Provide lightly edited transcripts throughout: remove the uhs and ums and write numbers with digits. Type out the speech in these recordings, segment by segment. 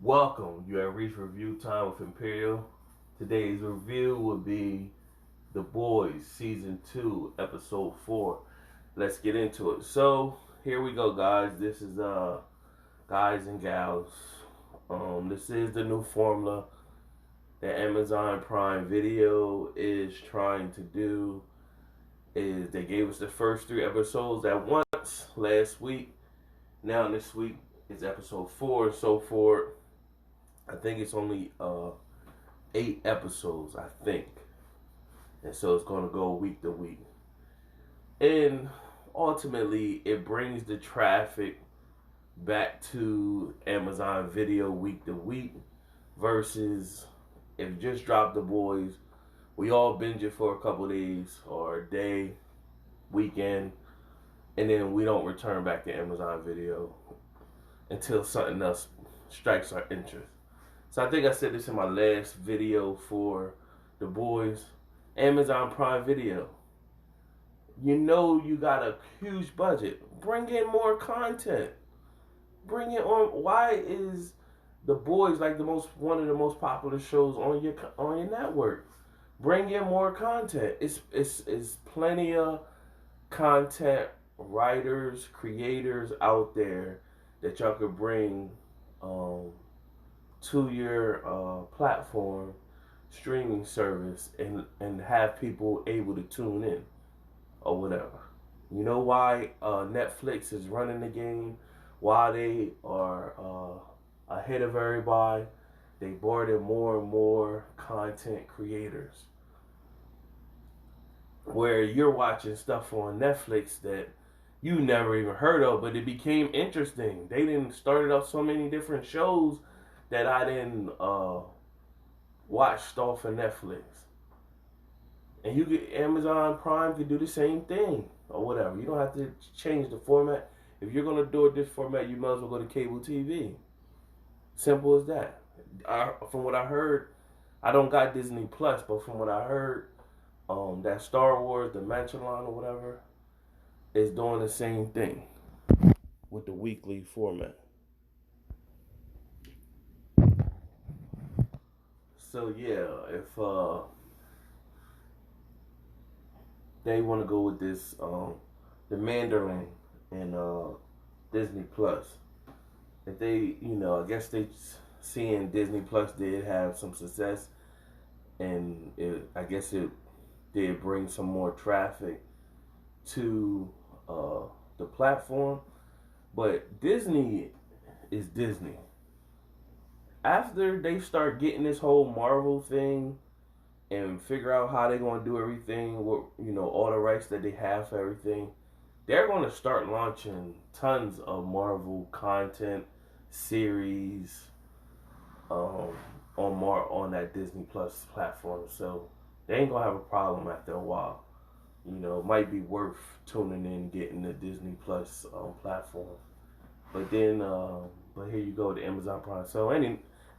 Welcome. You have reached review time with Emperiol. Today's review will be The Boys Season 2, Episode 4. Let's get into it. So, here we go, guys. This is, guys and gals. This is the new formula that Amazon Prime Video is trying to do. Is they gave us the first 3 episodes at once last week. Now this week is episode 4 and so forth. I think it's only 8 episodes, I think. And so it's going to go week to week. And ultimately, it brings the traffic back to Amazon Video week to week versus if you just drop The Boys, we all binge it for a couple days or a day, weekend, and then we don't return back to Amazon Video until something else strikes our interest. So I think I said this in my last video for The Boys. Amazon Prime Video. You know you got a huge budget. Bring in more content. Bring it on. Why is The Boys like one of the most popular shows on your network? Bring in more content. It's plenty of content writers, creators out there that y'all could bring to your platform streaming service and have people able to tune in or whatever. You know why Netflix is running the game? Why they are ahead of everybody? They brought in more and more content creators. Where you're watching stuff on Netflix that you never even heard of, but it became interesting. They didn't started up so many different shows that I didn't watch off of Netflix. And you get Amazon Prime could do the same thing or whatever. You don't have to change the format. If you're gonna do it this format, you might as well go to cable TV. Simple as that. From what I heard, I don't got Disney Plus, but from what I heard, that Star Wars, the Manchilon or whatever, is doing the same thing with the weekly format. So yeah, if they want to go with this, the Mandarin and Disney Plus, if they, I guess they seeing Disney Plus did have some success, and I guess it did bring some more traffic to the platform, but Disney is Disney. After they start getting this whole Marvel thing and figure out how they're going to do everything, what all the rights that they have for everything, they're going to start launching tons of Marvel content series on that Disney Plus platform. So they ain't gonna have a problem after a while. It might be worth tuning in, getting the Disney Plus platform. But then, but here you go, the Amazon Prime. So,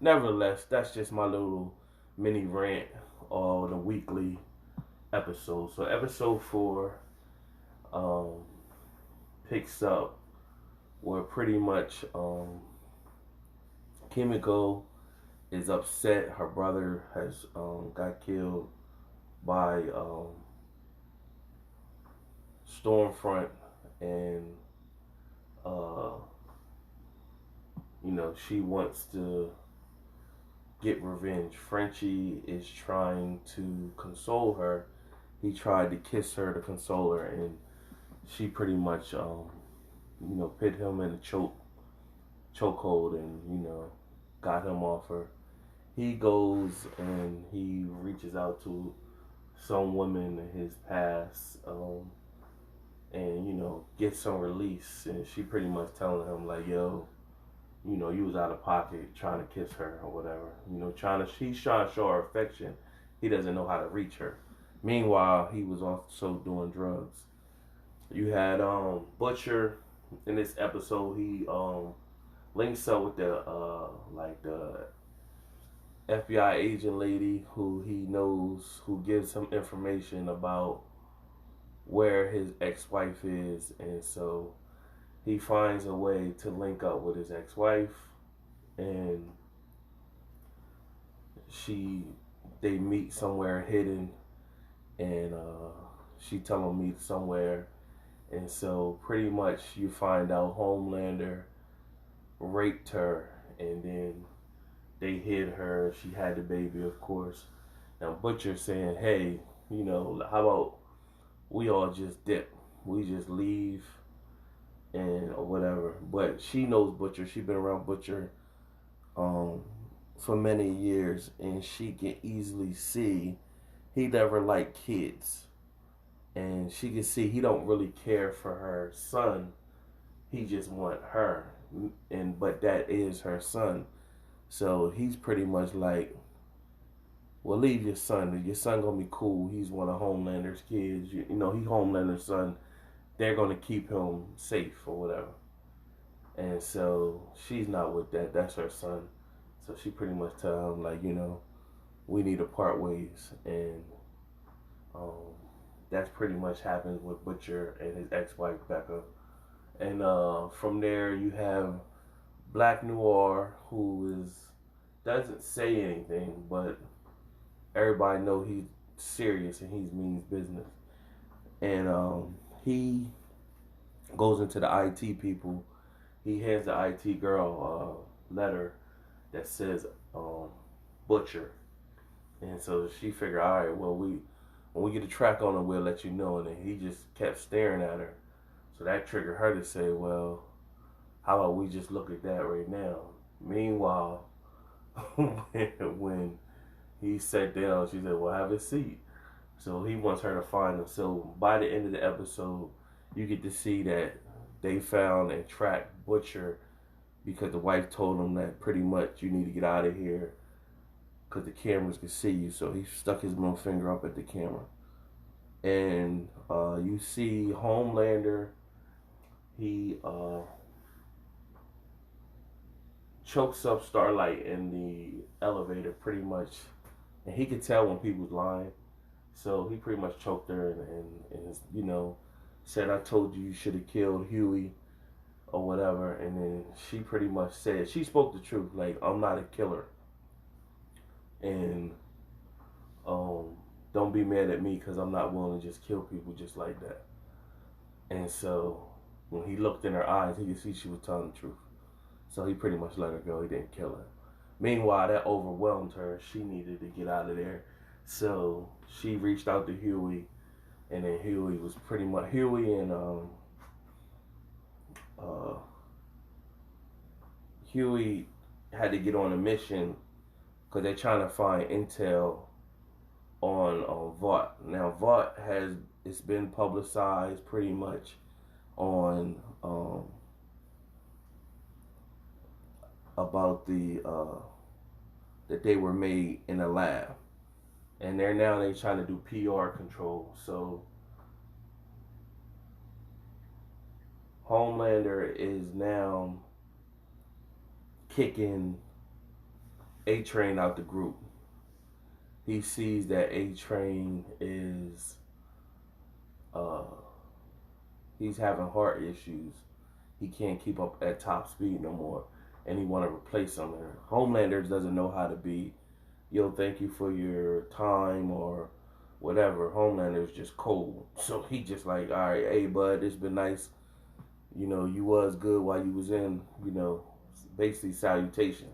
nevertheless, that's just my little mini rant on the weekly episode. So, episode 4 picks up where pretty much Kimiko is upset. Her brother has got killed by Stormfront, and she wants to get revenge. Frenchie is trying to console her. He tried to kiss her to console her, and she pretty much put him in a chokehold and got him off her. He goes and he reaches out to some women in his past, and gets some release, and she pretty much telling him like, yo, you was out of pocket trying to kiss her or whatever. He's trying to show her affection. He doesn't know how to reach her. Meanwhile, he was also doing drugs. You had Butcher in this episode. He links up with the FBI agent lady who he knows, who gives him information about where his ex-wife is, and so he finds a way to link up with his ex-wife, and they meet somewhere hidden, and she tell him meet somewhere, and so pretty much you find out Homelander raped her, and then they hid her. She had the baby, of course. Now Butcher saying, "Hey, how about we all just dip? We just leave and or whatever." But she knows Butcher. She been around Butcher um, for many years, and she can easily see he never liked kids, and she can see he don't really care for her son. He just want her, and but that is her son. So he's pretty much like, well, leave your son. Your son gonna be cool. He's one of Homelander's kids. He Homelander's son. They're gonna keep him safe or whatever. And so she's not with that. That's her son. So she pretty much tell him like, we need to part ways, and um, that's pretty much happens with Butcher and his ex-wife Becca. And from there you have Black Noir, who doesn't say anything, but everybody know he's serious and he means business. And he goes into the IT people. He hands the IT girl a letter that says Butcher, and so she figured, all right, well, when we get a track on him, we'll let you know. And then he just kept staring at her, so that triggered her to say, well, how about we just look at that right now? Meanwhile, when he sat down, she said, well, have a seat. So he wants her to find him. So by the end of the episode, you get to see that they found and tracked Butcher, because the wife told him that pretty much you need to get out of here because the cameras can see you. So he stuck his middle finger up at the camera. And you see Homelander, he chokes up Starlight in the elevator pretty much. And he could tell when people's lying. So he pretty much choked her and said, I told you should have killed Huey or whatever. And then she pretty much said, she spoke the truth, like, I'm not a killer. And don't be mad at me because I'm not willing to just kill people just like that. And so when he looked in her eyes, he could see she was telling the truth. So he pretty much let her go. He didn't kill her. Meanwhile, that overwhelmed her. She needed to get out of there. So she reached out to Huey. And then Huey was pretty much, Huey and Huey had to get on a mission because they're trying to find intel on Vought. Now Vought it's been publicized pretty much on about that they were made in a lab, and they're trying to do PR control. So Homelander is now kicking A-Train out the group. He sees that A-Train is he's having heart issues. He can't keep up at top speed no more, and he want to replace him. And Homelander doesn't know how to be, thank you for your time or whatever. Homelander's just cold. So he just like, all right, hey bud, it's been nice. You was good while you was in, basically salutation.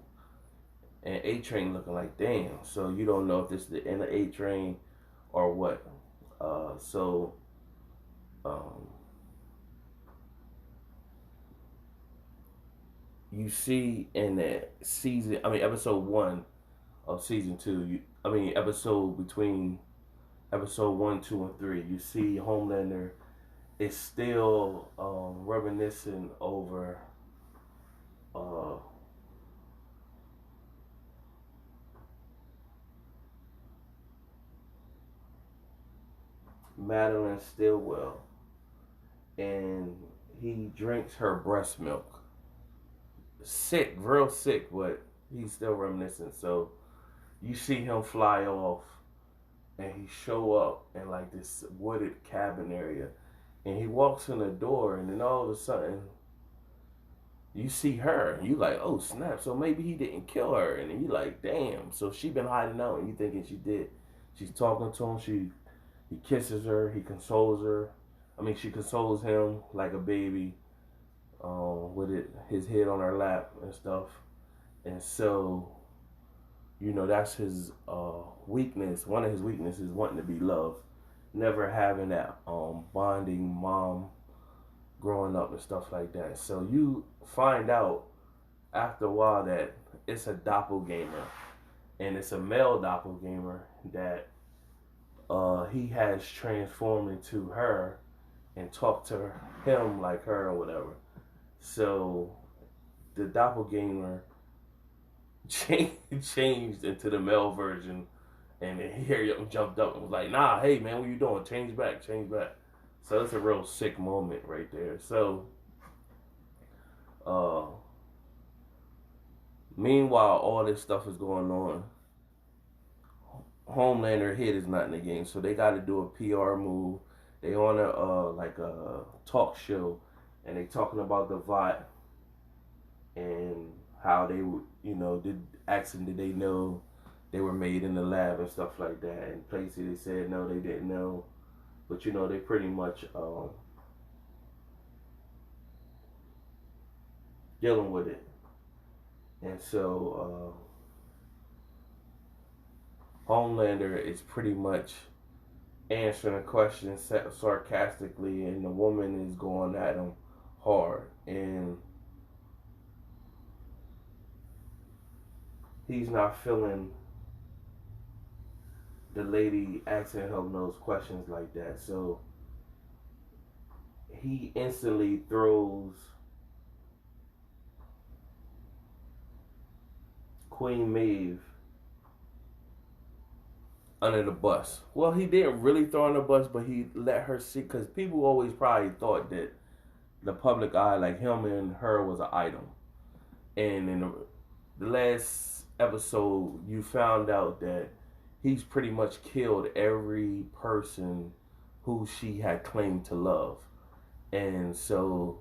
And A-Train looking like, damn. So you don't know if this is the end of A-Train or what. You see in that episode 1 of season 2, episode between episode 1, 2, and 3, you see Homelander is still reminiscing over Madeline Stillwell, and he drinks her breast milk. Sick, real sick, but he's still reminiscing. So you see him fly off, and he show up in like this wooded cabin area, and he walks in the door, and then all of a sudden you see her, and you like, oh snap, so maybe he didn't kill her, and then you like, damn, so she been hiding out, and you thinking she did. She's talking to him. He kisses her. He consoles her. I mean, she consoles him like a baby, with his head on her lap and stuff. And so, that's his weakness. One of his weaknesses is wanting to be loved, never having that bonding mom growing up and stuff like that. So you find out after a while that it's a doppelganger, and it's a male doppelganger that he has transformed into her and talked to him like her or whatever. So the doppelganger changed into the male version, and then Harriet jumped up and was like, "Nah, hey man, what you doing? Change back, change back." So it's a real sick moment right there. So, uh, meanwhile, all this stuff is going on. Homelander head is not in the game, so they got to do a PR move. They on a like a talk show, and they talking about the VOT and how they did asking did they know they were made in the lab and stuff like that. And places they said no, they didn't know, but they pretty much dealing with it. And so Homelander is pretty much answering a question sarcastically, and the woman is going at him hard, and he's not feeling the lady asking him those questions like that. So he instantly throws Queen Maeve under the bus. Well, he didn't really throw her on the bus, but he let her see, because people always probably thought that the public eye, like him and her, was an item. And in the last episode, you found out that he's pretty much killed every person who she had claimed to love. And so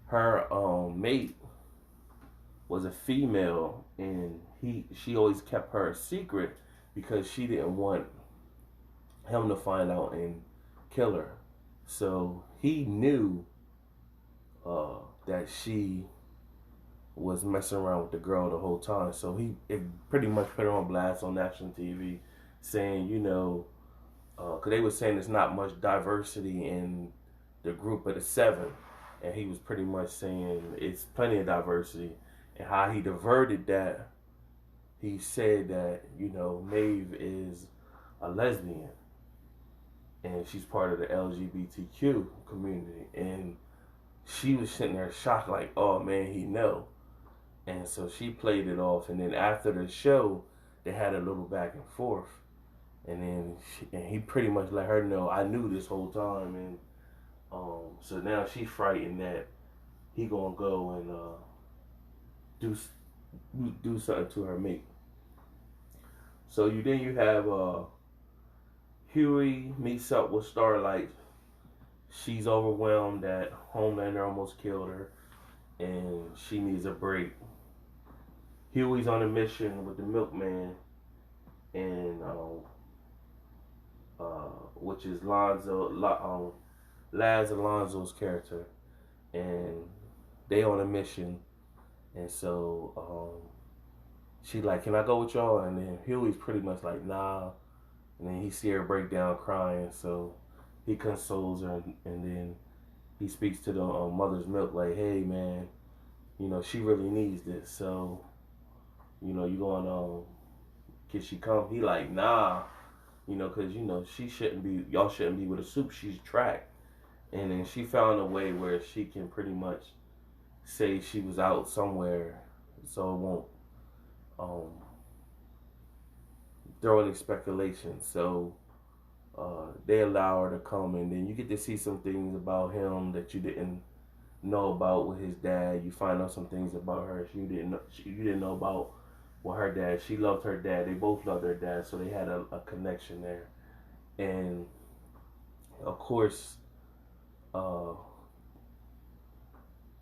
her mate was a female, and she always kept her a secret because she didn't want him to find out and kill her. So he knew that she was messing around with the girl the whole time. So it pretty much put her on blast on national TV, saying, because they were saying there's not much diversity in the group of the seven, and he was pretty much saying it's plenty of diversity, and how he diverted that. He said that Maeve is a lesbian, and she's part of the LGBTQ community, and she was sitting there shocked, like, oh man, he know. And so she played it off, and then after the show, they had a little back and forth, and then he pretty much let her know, I knew this whole time, and so now she's frightened that he gonna go and do something to her mate. So you have Huey meets up with Starlight. She's overwhelmed that Homelander almost killed her, and she needs a break. Huey's on a mission with the milkman, and which is Laz Alonso's character, and they on a mission, and so she like, can I go with y'all? And then Huey's pretty much like, nah, and then he see her break down crying, so he consoles her, and then he speaks to the mother's milk like, hey man, she really needs this, so you going can she come? He like, nah, because she shouldn't be, y'all shouldn't be with a soup, she's tracked. And then she found a way where she can pretty much say she was out somewhere, so it won't throw any speculation. So they allow her to come, and then you get to see some things about him that you didn't know about with his dad. You find out some things about her you didn't know about with her dad. She loved her dad. They both loved their dad, so they had a connection there. And of course,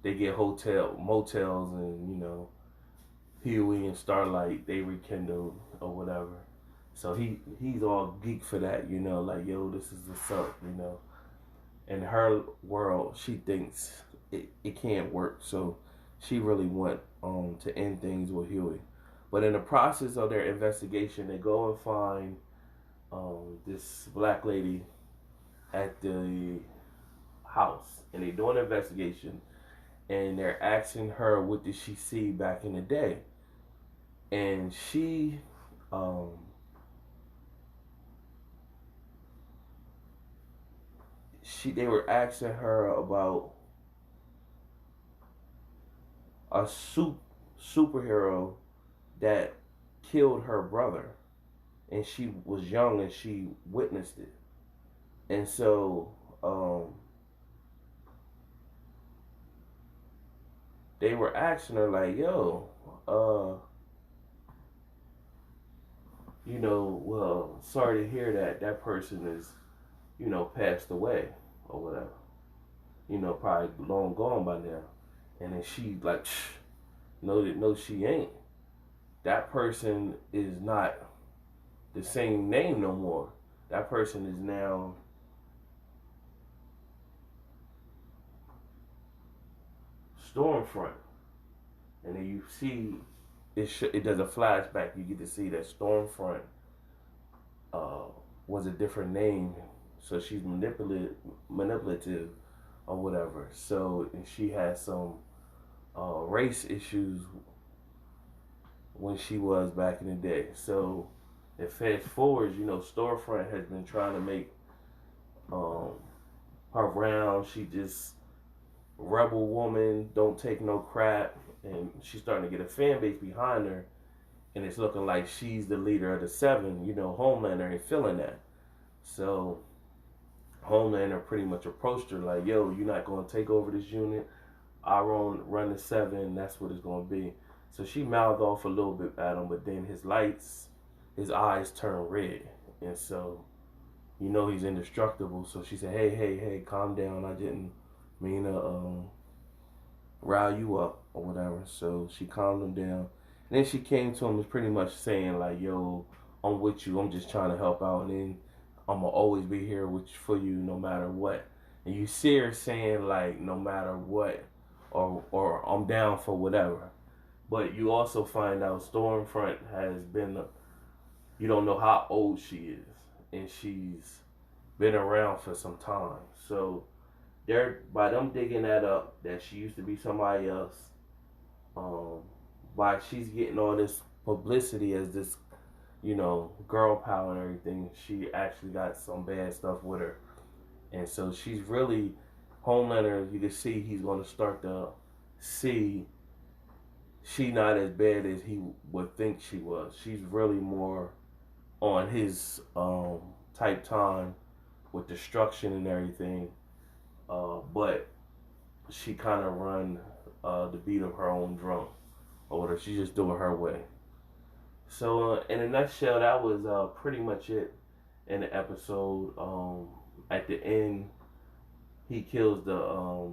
they get motels, and Huey and Starlight, they rekindle or whatever. So he's all geek for that, like, yo, this is what's up. In her world, she thinks it can't work, so she really want to end things with Huey. But in the process of their investigation, they go and find this black lady at the house, and they do an investigation, and they're asking her what did she see back in the day, and um, they were asking her about a superhero that killed her brother, and she was young and she witnessed it, and so they were asking her like, yo, well, sorry to hear that person is, passed away or whatever, probably long gone by now. And then she like, no, she ain't. That person is not the same name no more. That person is now Stormfront. And then you see it does a flashback. You get to see that Stormfront uh, was a different name, so she's manipulative or whatever. So, and she has some race issues when she was back in the day. So it fast forwards, Storefront has been trying to make um, her round. She just rebel woman, don't take no crap, and she's starting to get a fan base behind her. And it's looking like she's the leader of the Seven. Homelander ain't feeling that. So Homelander pretty much approached her like, yo, you're not going to take over this unit. I run the Seven. That's what it's going to be. So she mouthed off a little bit at him, but then his eyes turn red. And so, he's indestructible. So she said, hey, calm down. I didn't mean to rile you up or whatever. So she calmed him down. And then she came to him, was pretty much saying like, yo, I'm with you. I'm just trying to help out. And then I'm going to always be here for you no matter what. And you see her saying like, no matter what, or I'm down for whatever. But you also find out Stormfront has been, you don't know how old she is. And she's been around for some time. So by them digging that up, that she used to be somebody else, by she's getting all this publicity as this, girl power and everything, she actually got some bad stuff with her. And so she's really, Homelander, you can see he's going to start to see she not as bad as he would think she was. She's really more on his type time with destruction and everything. But she kind of run the beat of her own drum. Or whatever. She's just doing her way. So in a nutshell, that was pretty much it in the episode. At the end, he kills the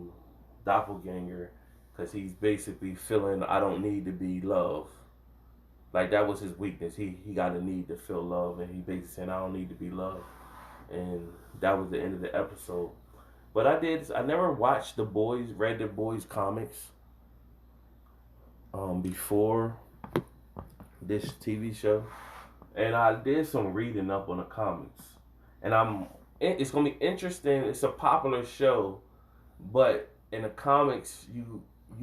doppelganger because he's basically feeling, I don't need to be loved. Like that was his weakness. He got a need to feel love, and he basically said, I don't need to be loved. And that was the end of the episode. But I never watched read the Boys comics before this TV show, and I did some reading up on the comics, and it's gonna be interesting. It's a popular show, but in the comics, you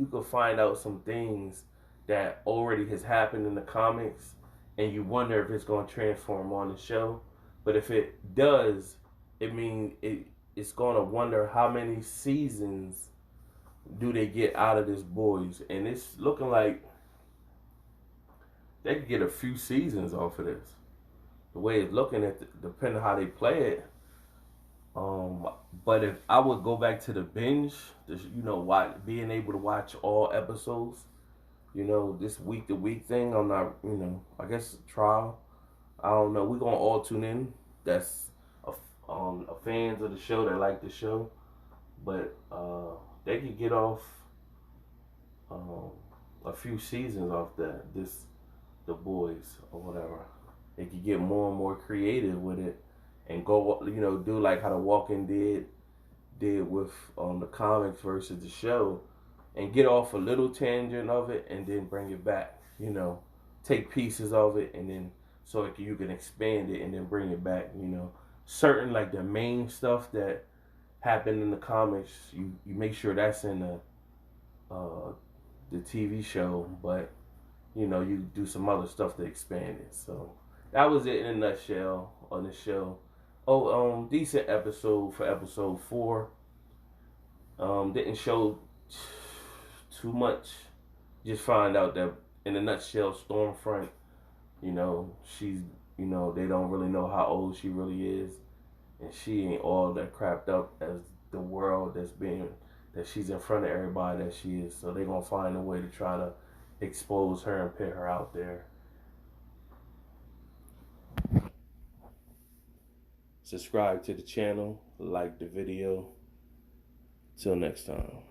could find out some things that already has happened in the comics, and you wonder if it's gonna transform on the show. But if it does, it means it's gonna wonder how many seasons do they get out of this Boys, and it's looking like they could get a few seasons off of this. The way it's looking depending on how they play it. But if I would go back to the binge, being able to watch all episodes, this week to week thing, I'm not, I guess trial. I don't know. We're gonna all tune in. That's fans of the show that like the show, but they could get off um, a few seasons off the boys or whatever. They could get more and more creative with it and go, do like how The Walking Dead did with the comics versus the show, and get off a little tangent of it and then bring it back. Take pieces of it and then so you can expand it and then bring it back. Certain like the main stuff that happened in the comics, you make sure that's in the TV show, but you do some other stuff to expand it. So that was it in a nutshell on the show. Oh, decent episode for episode 4. Didn't show too much. Just find out that in a nutshell, Stormfront, she's, they don't really know how old she really is, and she ain't all that crapped up as the world that she's in front of everybody that she is. So they're gonna find a way to try to expose her and put her out there. Subscribe to the channel, like the video. Till next time.